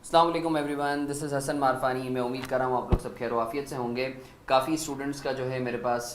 अस्सलाम वालेकुम everyone, this is Hasan मारफानी। मैं उम्मीद कर रहा हूँ आप लोग सब खैर वाफियत से होंगे। काफ़ी स्टूडेंट्स का जो है मेरे पास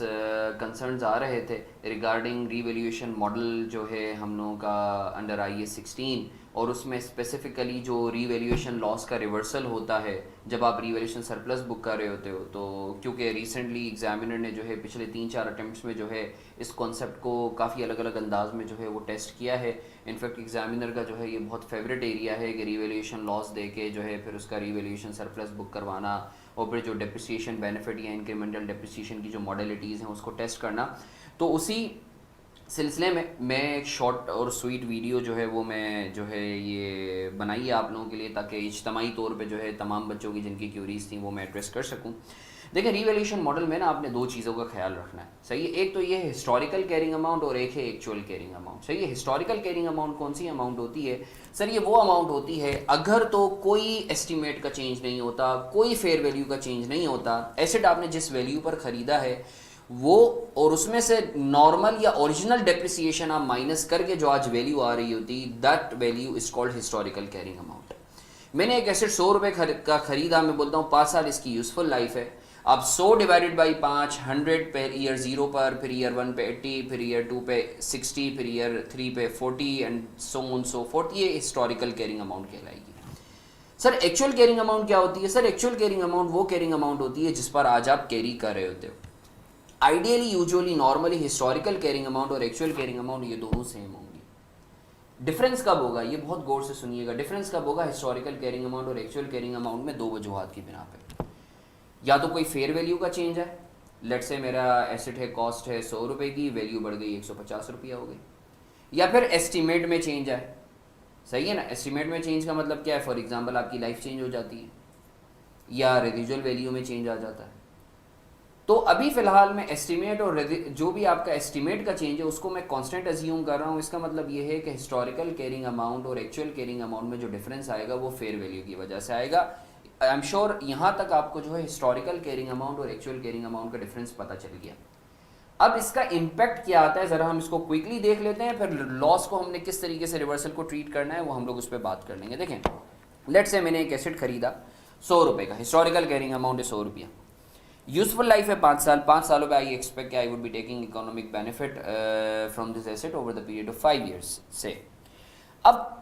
कंसर्न्स आ रहे थे रिगार्डिंग रीवैल्यूएशन मॉडल जो है हम लोगों का अंडर IAS 16, और उसमें स्पेसिफ़िकली जो रीवैल्यूएशन लॉस का रिवर्सल होता है जब आप रीवैल्यूएशन सरप्लस बुक कर रहे होते हो। तो क्योंकि रिसेंटली एग्जामिनर ने जो है पिछले 3-4 अटैम्प्ट्स में जो है इस कॉन्सेप्ट को काफ़ी अलग अलग अंदाज में जो है वो टेस्ट किया है। इनफैक्ट एग्जामिनर का जो है ये बहुत फेवरेट एरिया है कि रीवैल्यूएशन लॉस दे के जो है फिर उसका रीवैल्यूएशन सरप्लस बुक करवाना, और फिर जो डेप्रिसिएशन बेनिफिट या इंक्रीमेंटल डेप्रिसिएशन की जो मॉडलिटीज़ हैं उसको टेस्ट करना। तो उसी सिलसिले में मैं एक शॉर्ट और स्वीट वीडियो जो है वो मैं जो है ये बनाई है आप लोगों के लिए, ताकि इज्तमाही तौर पे जो है तमाम बच्चों की जिनकी क्यूरीज थी वो मैं एड्रेस कर सकूं। देखिए, रीवैल्यूएशन मॉडल में ना आपने दो चीज़ों का ख्याल रखना है, सही है। एक तो ये है हिस्टोरिकल कैरिंग अमाउंट और एक है एक्चुअल कैरिंग अमाउंट, सही है। हिस्टोरिकल कैरिंग अमाउंट कौन सी अमाउंट होती है सर? ये वो अमाउंट होती है अगर तो कोई एस्टिमेट का चेंज नहीं होता, कोई फेयर वैल्यू का चेंज नहीं होता, एसेट आपने जिस वैल्यू पर ख़रीदा है वो, और उसमें से नॉर्मल या ओरिजिनल डेप्रिसिएशन आप माइनस करके जो आज वैल्यू आ रही होती, that value is called historical carrying amount. मैंने एक एसेट 100 रुपये का खरीदा, मैं बोलता हूँ 5 साल इसकी यूजफुल लाइफ है। अब 100 डिवाइडेड बाई 5, 100 पे ईयर 0 पर, फिर ईयर 1 पे 80, फिर ईयर 2 पे 60, फिर ईयर 3 पे 40 and so on so forth, ये हिस्टोरिकल कैरिंग अमाउंट कहलाएगी। सर एक्चुअल कैरिंग अमाउंट क्या होती है? सर एक्चुअल कैरिंग अमाउंट वो कैरिंग अमाउंट होती है जिस पर आज आप कैरी कर रहे होते हो। Ideally, usually, normally historical carrying amount और एक्चुअल कैरिंग अमाउंट ये दोनों सेम होंगी। डिफरेंस कब होगा, ये बहुत गौर से सुनिएगा। डिफरेंस कब होगा हिस्टोरिकल कैरिंग अमाउंट और एक्चुअल कैरिंग अमाउंट में? दो वजूहात की बिना पे। या तो कोई फेयर वैल्यू का चेंज है, लेट से मेरा एसेट है, कॉस्ट है 100 रुपये की, वैल्यू बढ़ गई 150 रुपया हो गई। या फिर एस्टिमेट में चेंज है, सही है ना। एस्टिमेट में चेंज का मतलब क्या है? फॉर एग्जाम्पल आपकी लाइफ चेंज हो जाती है या रेजिजुअल वैल्यू में चेंज आ जाता है। तो अभी फिलहाल मैं एस्टिमेट और जो भी आपका एस्टिमेट का चेंज है उसको मैं कांस्टेंट अज्यूम कर रहा हूँ। इसका मतलब ये है कि हिस्टोरिकल कैरिंग अमाउंट और एक्चुअल कैरिंग अमाउंट में जो डिफरेंस आएगा वो फेयर वैल्यू की वजह से आएगा। आई एम श्योर यहाँ तक आपको जो है हिस्टोरिकल कैरिंग अमाउंट और एक्चुअल कैरिंग अमाउंट का डिफरेंस पता चल गया। अब इसका इम्पैक्ट क्या आता है ज़रा हम इसको क्विकली देख लेते हैं, फिर लॉस को हमने किस तरीके से रिवर्सल को ट्रीट करना है वो हम लोग उस पर बात कर लेंगे। देखें, लेट से मैंने एक एसेट खरीदा 100 रुपये का, हिस्टोरिकल कैरिंग अमाउंट है 100 रुपया, यूजफुल लाइफ है 5 साल। 5 सालों में I expect I would be taking economic benefit from this asset over the period of 5 years से। अब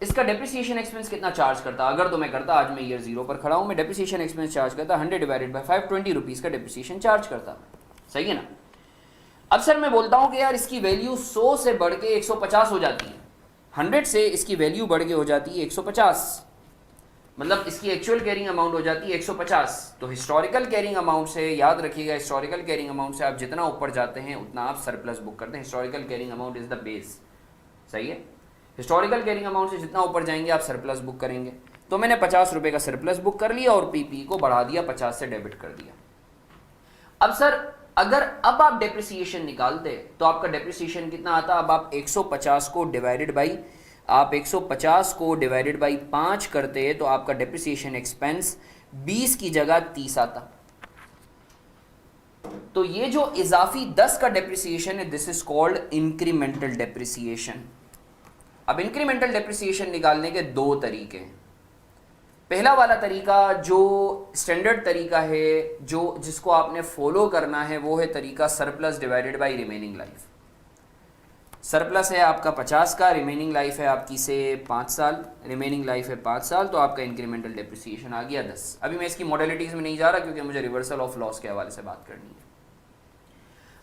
इसका डेप्रिसिएशन एक्सपेंस कितना चार्ज करता? अगर तो मैं करता, आज मैं ईयर 0 पर खड़ा हूँ, मैं डेप्रिसिएशन एक्सपेंस चार्ज करता 100 डिवाइडेड बाई 5, 20 रुपीज़ का डेप्रिसिएशन चार्ज करता, सही है ना। अब सर मैं बोलता हूँ कि यार इसकी वैल्यू 100 से बढ़ के 150 हो जाती है, 100 से इसकी वैल्यू बढ़ के हो जाती है 150, मतलब इसकी एक्चुअल कैरिंग अमाउंट हो जाती है 150। तो हिस्टोरिकल कैरिंग अमाउंट से याद रखिएगा, हिस्टोरिकल कैरिंग अमाउंट से आप जितना ऊपर जाते हैं उतना आप सरप्लस बुक करते हैं। Historical carrying amount is the base, सही है। हिस्टोरिकल कैरिंग अमाउंट से जितना ऊपर जाएंगे आप सरप्लस बुक करेंगे। तो मैंने 50 रुपये का सरप्लस बुक कर लिया और पीपी को बढ़ा दिया, 50 से डेबिट कर दिया। अब सर अगर अब आप डेप्रिसिएशन निकालते तो आपका डेप्रिसिएशन कितना आता? अब आप 150 को डिवाइडेड बाई, आप 150 को डिवाइडेड बाई 5 करते तो आपका डेप्रिसिएशन एक्सपेंस 20 की जगह 30 आता। तो ये जो इजाफी 10 का डेप्रिसिएशन है, this is called incremental depreciation. अब इंक्रीमेंटल डेप्रिसिएशन निकालने के दो तरीके हैं। पहला वाला तरीका जो स्टैंडर्ड तरीका है, जो जिसको आपने फॉलो करना है, वो है तरीका surplus divided by remaining life. Surplus है आपका 50 का, रिमेनिंग लाइफ है आपकी से 5 साल, रिमेनिंग लाइफ है 5 साल, तो आपका इंक्रीमेंटल डेप्रिसिएशन आ गया 10। अभी मैं इसकी मॉडलिटीज़ में नहीं जा रहा क्योंकि मुझे रिवर्सल ऑफ लॉस के हवाले से बात करनी है।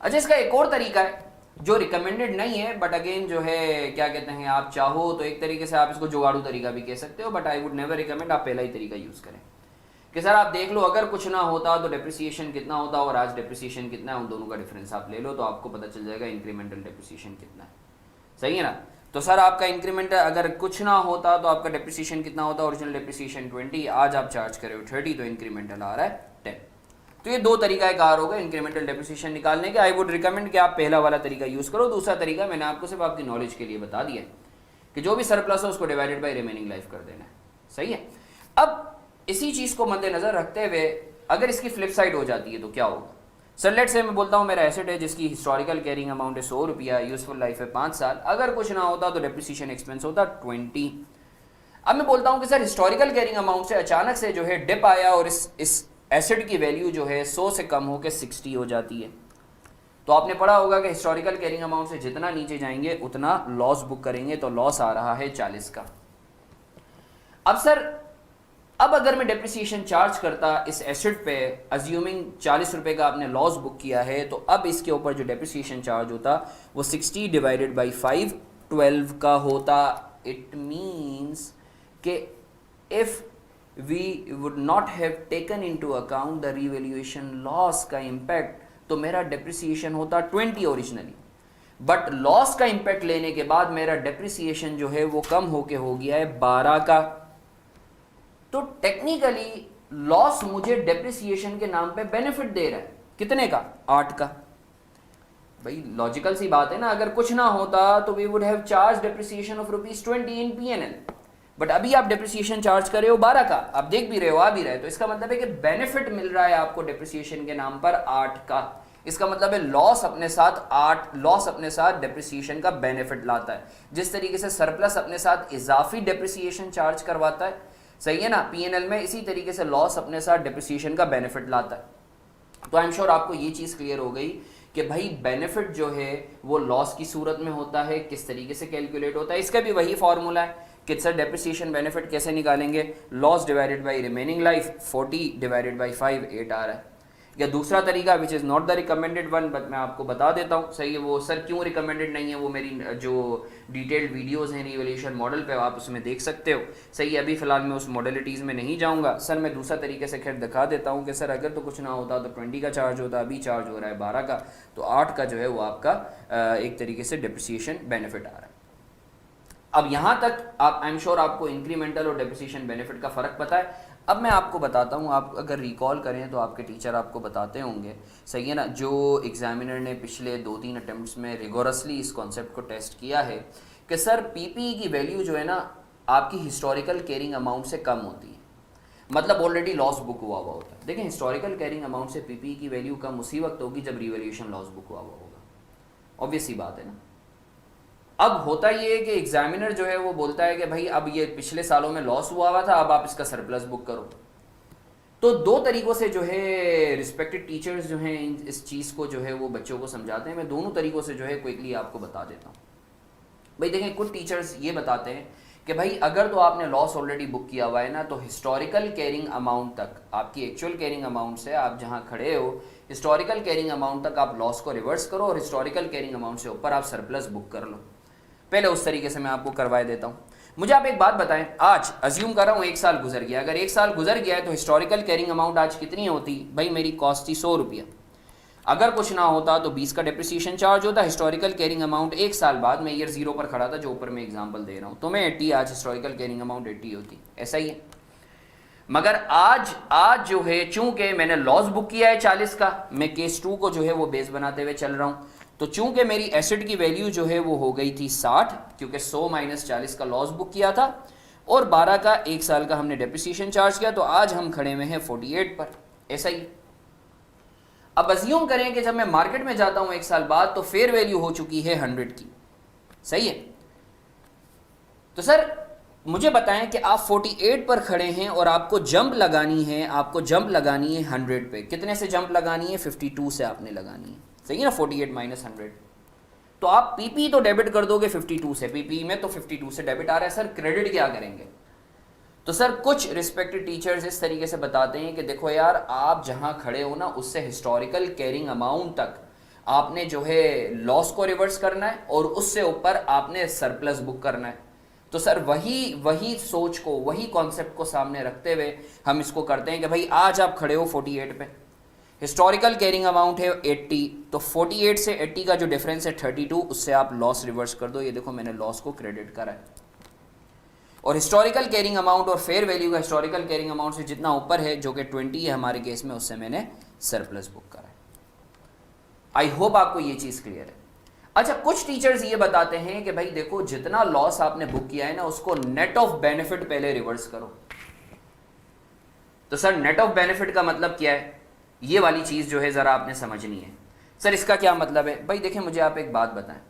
अच्छा, इसका एक और तरीका है जो रिकमेंडेड नहीं है, बट अगेन जो है क्या कहते हैं, आप चाहो तो एक तरीके से आप इसको जुगाड़ू तरीका भी कह सकते हो, but I would never recommend आप पहला ही तरीका यूज़ करें कि सर आप देख लो अगर कुछ ना होता तो डेप्रिसिएशन कितना होता और आज डेप्रिसिएशन कितना है, उन दोनों का डिफरेंस आप ले लो तो आपको पता चल जाएगा इंक्रीमेंटल डेप्रिसिएशन कितना है, सही है ना। तो सर आपका इंक्रीमेंटल अगर कुछ ना होता तो आपका डेप्रिसिएशन कितना होता? ओरिजिनल डेप्रिसिएशन 20, आज आप चार्ज करे हो 30, तो इंक्रीमेंटल आ रहा है 10। तो ये दो तरीका कार होगा इंक्रीमेंटल डेप्रिसिएशन निकालने के। आई वुड रिकमेंड कि आप पहला वाला तरीका यूज़ करो। दूसरा तरीका मैंने आपको सिर्फ आपकी नॉलेज के लिए बता दिया कि जो भी सरप्लस हो उसको डिवाइडेड बाई रिमेनिंग लाइफ कर देना है, सही है। अब इसी चीज़ को मद्देनजर रखते हुए अगर इसकी फ्लिप साइड हो जाती है तो क्या होगा? सर लेट से मैं बोलता हूँ मेरा एसेट है जिसकी हिस्टोरिकल कैरिंग अमाउंट है 100 रुपया, यूजफुल लाइफ है 5 साल, अगर कुछ ना होता तो डेप्रिसिएशन एक्सपेंस होता 20। अब मैं बोलता हूं कि सर हिस्टोरिकल कैरिंग अमाउंट से अचानक से जो है डिप आया और इस एसेट की वैल्यू जो है 100 से कम होकर 60 हो जाती है। तो आपने पढ़ा होगा कि हिस्टोरिकल कैरिंग अमाउंट से जितना नीचे जाएंगे उतना लॉस बुक करेंगे, तो लॉस आ रहा है 40 का। अब सर अब अगर मैं डेप्रिसिएशन चार्ज करता इस एसेट पे, अज्यूमिंग 40 रुपए का आपने लॉस बुक किया है, तो अब इसके ऊपर जो डेप्रिसिएशन चार्ज होता वो 60 डिवाइडेड बाई 5 12 का होता। इट मीन्स कि if we would not have taken into account the revaluation loss का इम्पैक्ट, तो मेरा डेप्रिसिएशन होता 20 ओरिजिनली, बट लॉस का इम्पैक्ट लेने के बाद मेरा डेप्रिसिएशन जो है वो कम होके हो गया है 12 का। तो टेक्निकली लॉस मुझे डेप्रिसिएशन के नाम पे बेनिफिट दे रहा है, कितने का? 8 का। भाई लॉजिकल सी बात है ना, अगर कुछ ना होता तो we would have charge depreciation of ₹20 in PNL, but अभी आप डेप्रिसिएशन चार्ज कर रहे हो 12 का, आप देख भी रहे हो, आ भी रहे हो, तो इसका मतलब है कि बेनिफिट मिल रहा है आपको डेप्रिसिएशन के नाम पर 8 का। इसका मतलब है लॉस अपने साथ डेप्रिसिएशन का बेनिफिट लाता है। जिस तरीके से सरप्लस अपने साथ इजाफी डेप्रिसिएशन चार्ज करवाता है, सही है ना, पीएनएल में, इसी तरीके से लॉस अपने साथ डेप्रिसिएशन का बेनिफिट लाता है। तो आई एम श्योर आपको ये चीज क्लियर हो गई कि भाई बेनिफिट जो है वो लॉस की सूरत में होता है, किस तरीके से कैलकुलेट होता है। इसका भी वही फॉर्मूला है कि सर डेप्रिसिएशन बेनिफिट कैसे निकालेंगे, loss divided by remaining life, 40 divided by 5 8 आ रहा है। या दूसरा तरीका which is not the recommended one, but मैं आपको बता देता हूँ, सही है, वो सर क्यों रिकमेंडेड नहीं है, वो मेरी जो डिटेल्ड वीडियोस हैं रिवैल्यूएशन मॉडल पे, आप उसमें देख सकते हो, सही है। अभी फिलहाल मैं उस मॉडलिटीज़ में नहीं जाऊँगा सर, मैं दूसरा तरीके से खैर दिखा देता हूँ कि सर अगर तो कुछ ना होता तो 20 का चार्ज होता, अभी चार्ज हो रहा है 12 का, तो 8 का जो है वो आपका एक तरीके से डेप्रिसिएशन बेनिफिट आ रहा है। अब यहाँ तक आप, आई एम श्योर आपको इंक्रीमेंटल और डेप्रिसिएशन बेनिफिट का फ़र्क पता है। अब मैं आपको बताता हूँ, आप अगर रिकॉल करें तो आपके टीचर आपको बताते होंगे, सही है ना, जो एग्जामिनर ने पिछले 2-3 अटेम्प्ट्स में रिगोरसली इस कॉन्सेप्ट को टेस्ट किया है कि सर पीपीई की वैल्यू जो है ना आपकी हिस्टोरिकल कैरिंग अमाउंट से कम होती है, मतलब ऑलरेडी लॉस बुक हुआ होता है। देखिए हिस्टोरिकल कैरिंग अमाउंट से पीपीई की वैल्यू कम उसी वक्त होगी जब रिवैल्यूएशन लॉस बुक हुआ होगा, ऑब्वियस सी बात है ना। अब होता ये है कि एग्जामिनर जो है वो बोलता है कि भाई अब ये पिछले सालों में लॉस हुआ था, अब आप इसका सरप्लस बुक करो। तो 2 तरीकों से जो है रिस्पेक्टेड टीचर्स जो हैं इस चीज़ को जो है वो बच्चों को समझाते हैं। मैं दोनों तरीकों से जो है क्विकली आपको बता देता हूँ। भाई देखें, कुछ टीचर्स ये बताते हैं कि भाई अगर तो आपने लॉस ऑलरेडी बुक किया हुआ है ना, तो हिस्टोरिकल कैरिंग अमाउंट तक, आपकी एक्चुअल कैरिंग अमाउंट से आप जहाँ खड़े हो, हिस्टोरिकल कैरिंग अमाउंट तक आप लॉस को रिवर्स करो और हिस्टोरिकल कैरिंग अमाउंट से ऊपर आप सरप्लस बुक कर लो। पहले उस तरीके से मैं आपको करवाए देता हूँ। मुझे आप एक बात बताएं, आज अज्यूम कर रहा हूँ 1 साल गुजर गया, अगर 1 साल गुजर गया है तो हिस्टोरिकल कैरिंग अमाउंट आज कितनी होती? भाई मेरी कॉस्ट थी 100 रुपया, अगर कुछ ना होता तो 20 का डेप्रिसिएशन चार्ज होता। हिस्टोरिकल कैरिंग अमाउंट 1 साल बाद, मैं ईयर 0 पर खड़ा था जो ऊपर मैं एग्जाम्पल दे रहा हूँ, तो मैं 80, आज हिस्टोरिकल कैरिंग अमाउंट 80 होती, ऐसा ही है। मगर आज जो है चूंकि मैंने लॉस बुक किया है 40 का, मैं केस 2 को जो है वो बेस बनाते हुए चल रहा हूँ, तो चूंकि मेरी एसेट की वैल्यू जो है वो हो गई थी 60, क्योंकि 100 माइनस 40 का लॉस बुक किया था और 12 का 1 साल का हमने डेप्रिसिएशन चार्ज किया, तो आज हम खड़े हुए हैं 48 पर, ऐसा ही। अब अज्यूम करें कि जब मैं मार्केट में जाता हूं 1 साल बाद तो फेयर वैल्यू हो चुकी है 100 की, सही है। तो सर मुझे बताएं कि आप 48 पर खड़े हैं और आपको जंप लगानी है, 100 पे। कितने से जंप लगानी है? 52 से आपने लगानी है, सही है ना, 48 माइनस 100। तो आप पीपी तो डेबिट कर दोगे 52 से, पीपी में तो 52 से डेबिट आ रहा है, सर क्रेडिट क्या करेंगे? तो सर कुछ रिस्पेक्टेड टीचर्स इस तरीके से बताते हैं कि देखो यार, आप जहां खड़े हो ना उससे हिस्टोरिकल कैरिंग अमाउंट तक आपने जो है लॉस को रिवर्स करना है और उससे ऊपर आपने सरप्लस बुक करना है। तो सर वही सोच को, वही कॉन्सेप्ट को सामने रखते हुए हम इसको करते हैं कि भाई आज आप खड़े हो 48 पे, हिस्टोरिकल कैरिंग अमाउंट है 80, तो 48 से 80 का जो डिफरेंस है 32, उससे आप लॉस रिवर्स कर दो। ये देखो मैंने लॉस को क्रेडिट करा है, और हिस्टोरिकल कैरिंग अमाउंट और फेयर वैल्यू का हिस्टोरिकल कैरिंग अमाउंट से जितना ऊपर है, जो कि 20 है हमारे केस में, उससे मैंने सरप्लस बुक करा है। आई होप आपको ये चीज क्लियर है। अच्छा, कुछ टीचर्स ये बताते हैं कि भाई देखो, जितना लॉस आपने बुक किया है ना उसको नेट ऑफ बेनिफिट पहले रिवर्स करो। तो सर नेट ऑफ बेनिफिट का मतलब क्या है? ये वाली चीज जो है जरा आपने समझनी है। सर इसका क्या मतलब है? भाई देखें, मुझे आप एक बात बताएं,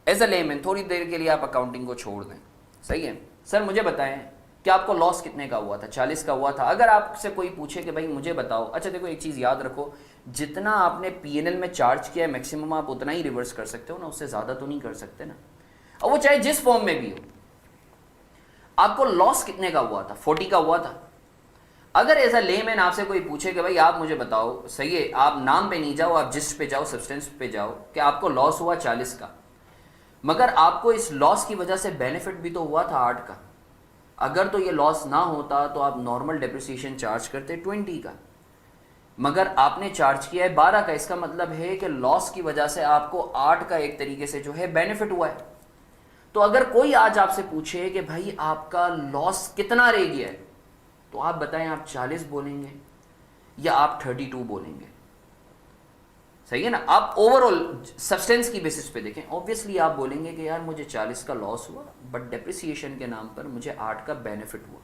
एज अ लेमैन, थोड़ी देर के लिए आप अकाउंटिंग को छोड़ दें, सही है। सर मुझे बताएं, कि आपको लॉस कितने का हुआ था, 40 का हुआ था। अगर आपसे कोई पूछे कि भाई मुझे बताओ, अच्छा देखो एक चीज़ याद रखो, जितना आपने पीएनएल में चार्ज किया है मैक्सिमम आप उतना ही रिवर्स कर सकते हो ना, उससे ज़्यादा तो नहीं कर सकते ना, और वो चाहे जिस फॉर्म में भी हो। आपको लॉस कितने का हुआ था, 40 का हुआ था। अगर एज अ लेमैन आपसे कोई पूछे कि भाई आप मुझे बताओ, सही है, आप नाम पे नहीं जाओ, आप जिस्ट पे जाओ, सब्सटेंस पे जाओ, कि आपको लॉस हुआ 40 का, मगर आपको इस लॉस की वजह से बेनिफिट भी तो हुआ था 8 का। अगर तो ये लॉस ना होता तो आप नॉर्मल डेप्रिसिएशन चार्ज करते 20 का, मगर आपने चार्ज किया है 12 का। इसका मतलब है कि लॉस की वजह से आपको 8 का एक तरीके से जो है बेनिफिट हुआ है। तो अगर कोई आज आपसे पूछे कि भाई आपका लॉस कितना रह गया है, तो आप बताएं, आप 40 बोलेंगे या आप 32 बोलेंगे? सही है ना। आप ओवरऑल सब्सटेंस की बेसिस पे देखें, ऑब्वियसली आप बोलेंगे कि यार मुझे 40 का लॉस हुआ, बट डेप्रिसिएशन के नाम पर मुझे 8 का बेनिफिट हुआ,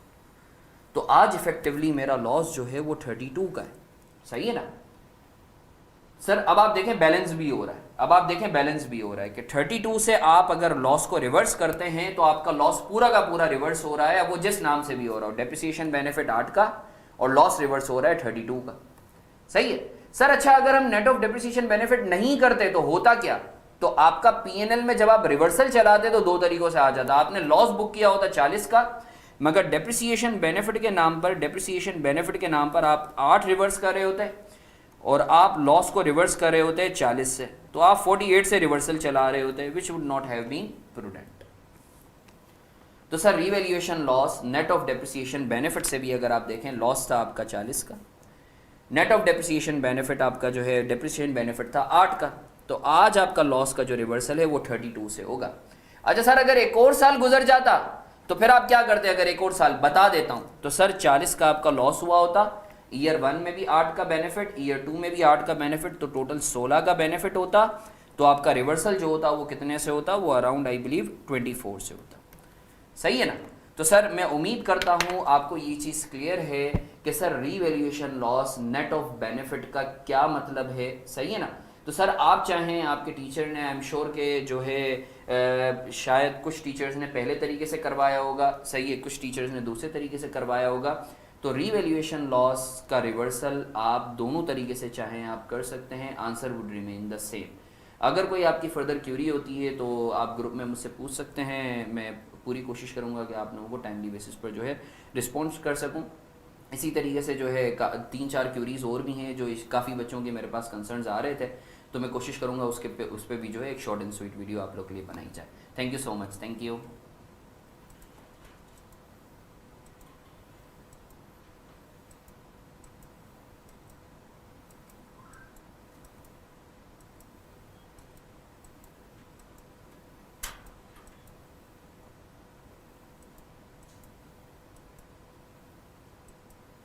तो आज इफेक्टिवली मेरा लॉस जो है वो 32 का है। सही है ना सर। अब आप देखें बैलेंस भी हो रहा है, अब आप देखें बैलेंस भी हो रहा है कि 32 से आप अगर लॉस को रिवर्स करते हैं तो आपका लॉस पूरा का पूरा रिवर्स हो रहा है, वो जिस नाम से भी हो रहा हो, डेप्रिसिएशन बेनिफिट 8 का और लॉस रिवर्स हो रहा है 32 का। सही है सर। अच्छा, अगर हम नेट ऑफ डेप्रिसिएशन बेनिफिट नहीं करते तो होता क्या? तो आपका पीएनएल में जब आप रिवर्सल चलाते तो दो तरीकों से आ जाता। आपने लॉस बुक किया होता 40 का, मगर डेप्रिसिएशन बेनिफिट के नाम पर आप 8 रिवर्स कर रहे होते और आप लॉस को रिवर्स कर रहे होते 40 से, तो आप 48 से रिवर्सल चला रहे होते, which would not have been prudent. तो sir revaluation loss net of depreciation benefit से भी अगर आप देखें, लॉस था आपका 40 का, नेट ऑफ डेप्रिसिएशन बेनिफिट आपका जो है डेप्रिसिएशन बेनिफिट था 8 का, तो आज आपका लॉस का जो रिवर्सल है वो 32 से होगा। अच्छा सर, अगर एक और साल गुजर जाता तो फिर आप क्या करते? अगर एक और साल बता देता हूं, तो सर 40 का आपका लॉस हुआ होता, ईयर 1 में भी 8 का बेनिफिट, ईयर 2 में भी 8 का बेनिफिट, तो टोटल 16 का बेनिफिट होता। तो आपका रिवर्सल जो होता वो कितने से होता? वो अराउंड आई बिलीव 24 से होता। सही है ना। तो सर मैं उम्मीद करता हूं आपको ये चीज़ क्लियर है कि sir revaluation loss net of benefit का क्या मतलब है। सही है ना। तो सर आप चाहें, आपके टीचर ने, आई एम श्योर के जो है शायद कुछ टीचर्स ने पहले तरीके से करवाया होगा, सही है, कुछ टीचर्स ने दूसरे तरीके से करवाया होगा, तो रीवैल्यूएशन लॉस का रिवर्सल आप दोनों तरीके से चाहें आप कर सकते हैं, answer would remain the same. अगर कोई आपकी फर्दर क्यूरी होती है तो आप ग्रुप में मुझसे पूछ सकते हैं, मैं पूरी कोशिश करूंगा कि आप लोगों को टाइमली बेसिस पर जो है रिस्पॉन्स कर सकूं। इसी तरीके से जो है 3-4 क्यूरीज और भी हैं जो काफ़ी बच्चों के मेरे पास कंसर्न्स आ रहे थे, तो मैं कोशिश करूंगा उस पर भी जो है एक शॉर्ट एंड स्वीट वीडियो आप लोग के लिए बनाई जाए। Thank you so much, thank you.